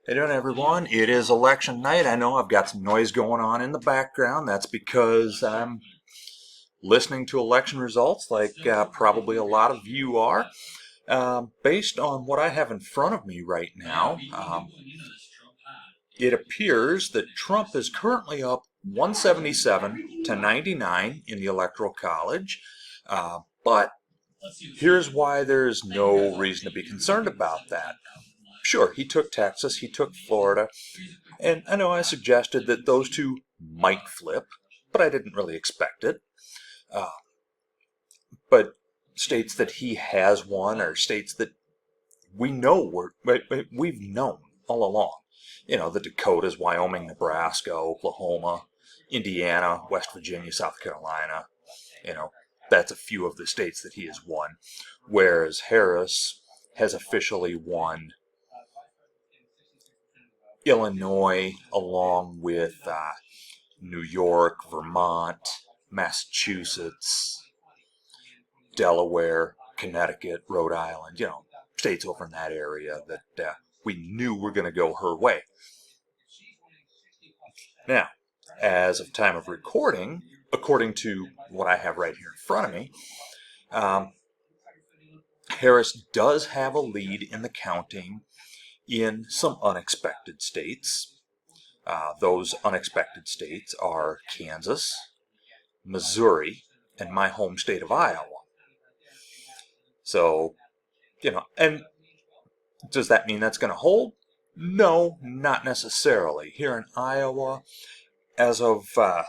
Hey doing everyone, it is election night. I know I've got some noise going on in the background. That's because I'm listening to election results like probably a lot of you are. Based on what I have in front of me right now, it appears that Trump is currently up 177 to 99 in the Electoral College. But here's why there's no reason to be concerned about that. Sure, he took Texas, he took Florida, and I know I suggested that those two might flip, but I didn't really expect it. Uh, but states that he has won are states that we've known all along. You know, the Dakotas, Wyoming, Nebraska, Oklahoma, Indiana, West Virginia, South Carolina. You know, that's a few of the states that he has won. Whereas Harris has officially won Illinois along with New York, Vermont, Massachusetts, Delaware, Connecticut, Rhode Island, states over in that area that we knew were going to go her way. Now, as of time of recording, according to what I have right here in front of me, um, Harris does have a lead in the counting in some unexpected states. Those unexpected states are Kansas, Missouri, and my home state of Iowa. So, and does that mean that's going to hold? No, not necessarily. Here in Iowa, as of what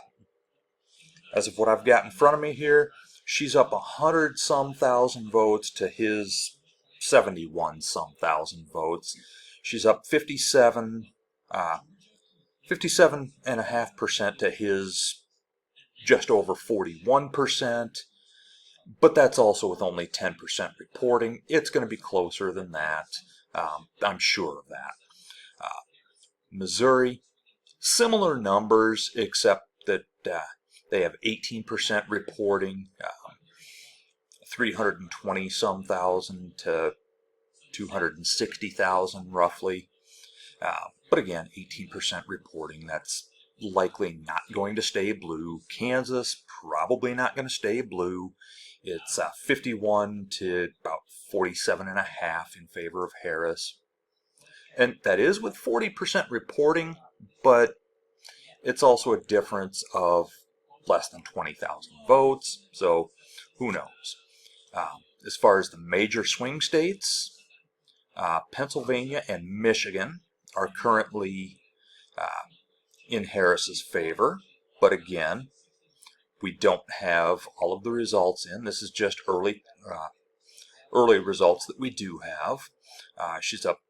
I've got in front of me here, she's up 100 some thousand votes to his 71 some thousand votes. She's up 57.5% to his just over 41%. But that's also with only 10% reporting. It's going to be closer than that. I'm sure of that. Missouri, similar numbers, except that they have 18% reporting, 320 some thousand to 260,000 roughly. But again, 18% reporting. That's likely not going to stay blue. Kansas, probably not going to stay blue. It's 51 to about 47.5 in favor of Harris. And that is with 40% reporting, but it's also a difference of less than 20,000 votes, so who knows. As far as the major swing states, Pennsylvania and Michigan are currently in Harris's favor, but again, we don't have all of the results in. This is just early results that we do have. She's up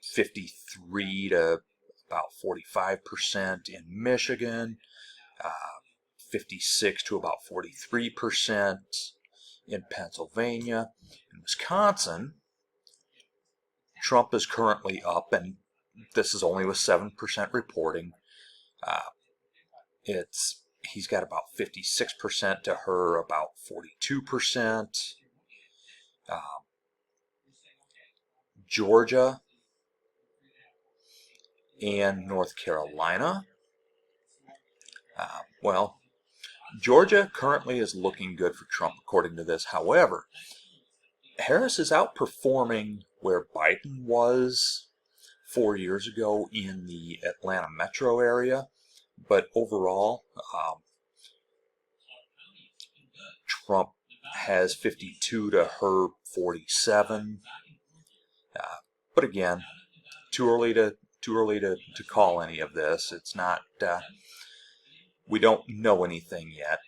53 to about 45% in Michigan, 56 to about 43% in Pennsylvania. In Wisconsin, Trump is currently up, and this is only with 7% reporting. He's got about 56% to her, about 42%. Georgia and North Carolina. Well, Georgia currently is looking good for Trump according to this. However, Harris is outperforming where Biden was 4 years ago in the Atlanta metro area. But overall, Trump has 52 to her 47. But again, too early to call any of this. It's not. We don't know anything yet.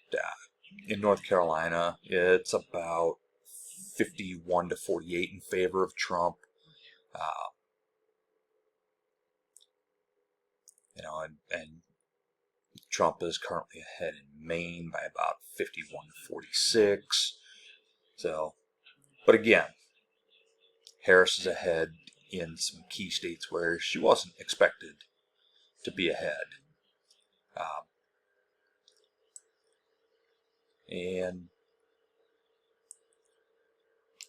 In North Carolina, it's about 51 to 48 in favor of Trump. And Trump is currently ahead in Maine by about 51 to 46. So, but again, Harris is ahead in some key states where she wasn't expected to be ahead. And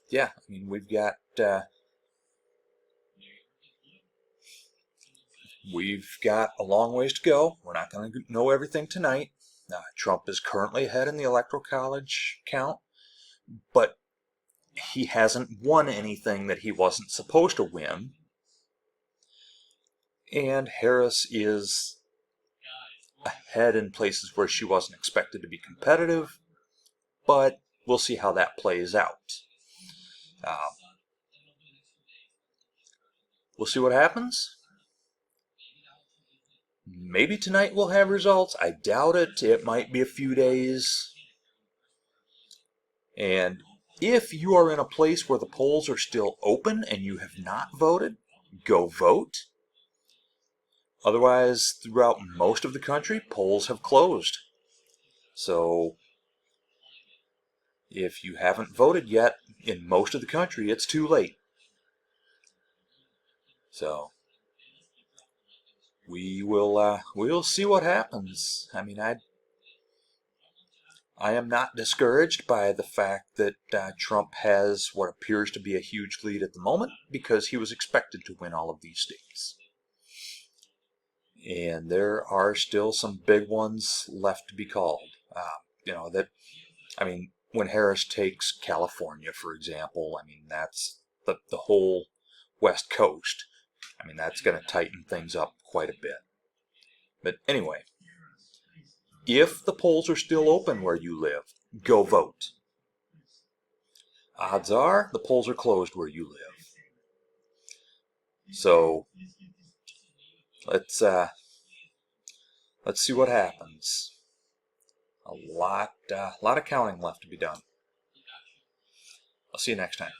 yeah, I mean, we've got we've got a long ways to go. We're not going to know everything tonight. Trump is currently ahead in the Electoral College count, but he hasn't won anything that he wasn't supposed to win. And Harris is ahead in places where she wasn't expected to be competitive, but we'll see how that plays out. We'll see what happens. Maybe tonight we'll have results. I doubt it. It might be a few days. And if you are in a place where the polls are still open and you have not voted, go vote. Otherwise, throughout most of the country, polls have closed. So if you haven't voted yet, in most of the country, it's too late. So we'll see what happens. I mean, I am not discouraged by the fact that Trump has what appears to be a huge lead at the moment, because he was expected to win all of these states. And there are still some big ones left to be called. When Harris takes California, for example, I mean, that's the whole West Coast. I mean, that's going to tighten things up quite a bit. But anyway, if the polls are still open where you live, go vote. Odds are the polls are closed where you live. So let's see what happens. A lot of counting left to be done. I'll see you next time.